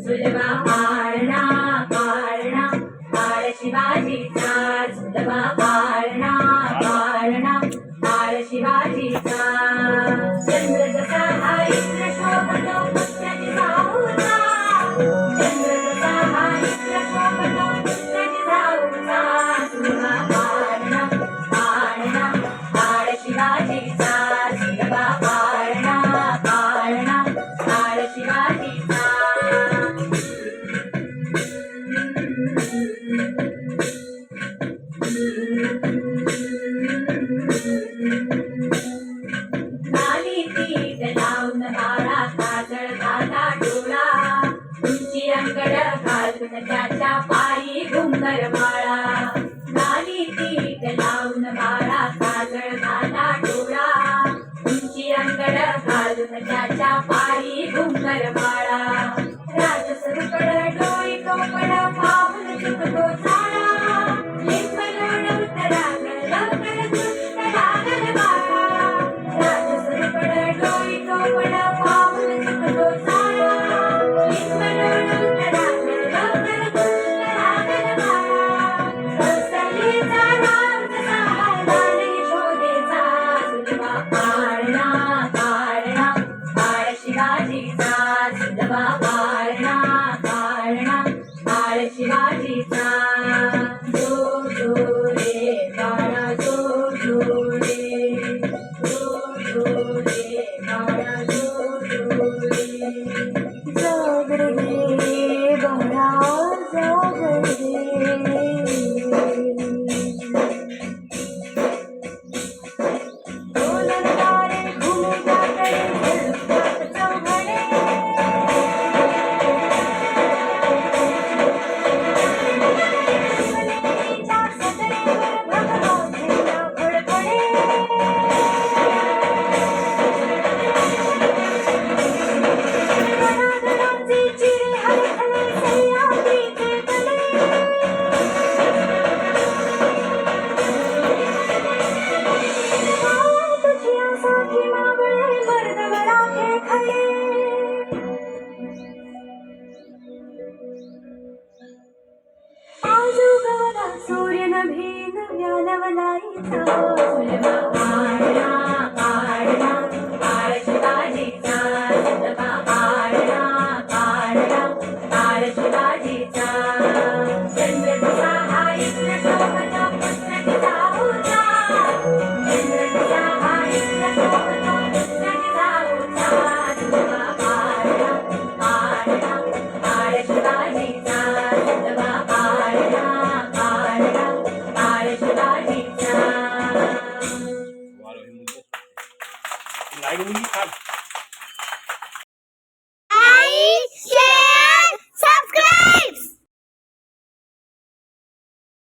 सुलभा पाळणा पाळणा बाळ शिवाजीचा सुलभा पाळणा पाळणा बाळ शिवाजीचा चंद्र जसा हा इंद्र शोभतो पुण्याची जाऊचा चंद्र जसा हा इंद्र शोभतो पुण्याची जाऊचा सुलभा पाळणा पाळणा बाळ शिवाजीचा सुलभा पाळणा पाळणा बाळ शिवाजीचा नाली पीठ लावून बाळा काजळ घाला डोळा उंची अंगड घालून त्याच्या पायी घुंगर माळा नाली पीठ लावून बाळा काजळ घाला डोळा उंची अंगड घालून त्याच्या पायी घुंगर माळा राजसरुपड डोळी कोपड पाहून चुकतो चाळा लिंब लोळ उतरागल लवकर दुष्ट लागल बाळा राजसरुपड डोळी कोपड पाहून चुकतो चाळा लिंब लोळ उतरागल लवकर दुष्ट लागल बाळा कौसलीचा राम जसा हरला यशोदेचा सुलभा पाळणा पाळणा बाळ शिवाजीचा सुलभा पाळणा पाळणा बाळ शिवाजीचा जो जो रे बाळा जो जो रे बाळा जो जो रे जाग रे बाळा जाग रे डोलरदारे घुमताकडे झुलतात चौघडे शिवनेरीच्या सदरेवर भगवा झेंडा फडफडे घडाघडांचे चिरे हलखले सह्याद्रीचे तले तुझ्यासाठी मावळे मर्द मराठे खले आजूगवला सूर्य नभीन व्यालवलाईचा सुलभा पाळणा पाळणा बाळ शिवाजीचा सुलभा पाळणा पाळणा बाळ शिवाजीचा चंद्र जसा हा इंद्र शोभतो पुण्याची जाऊचा चंद्र जसा हा इंद्र शोभतो पुण्याची जाऊचा सुलभा पाळणा पाळणा बाळ शिवाजीचा सुलभा पाळणा पाळणा बाळ शिवाजीचा लाईन मुली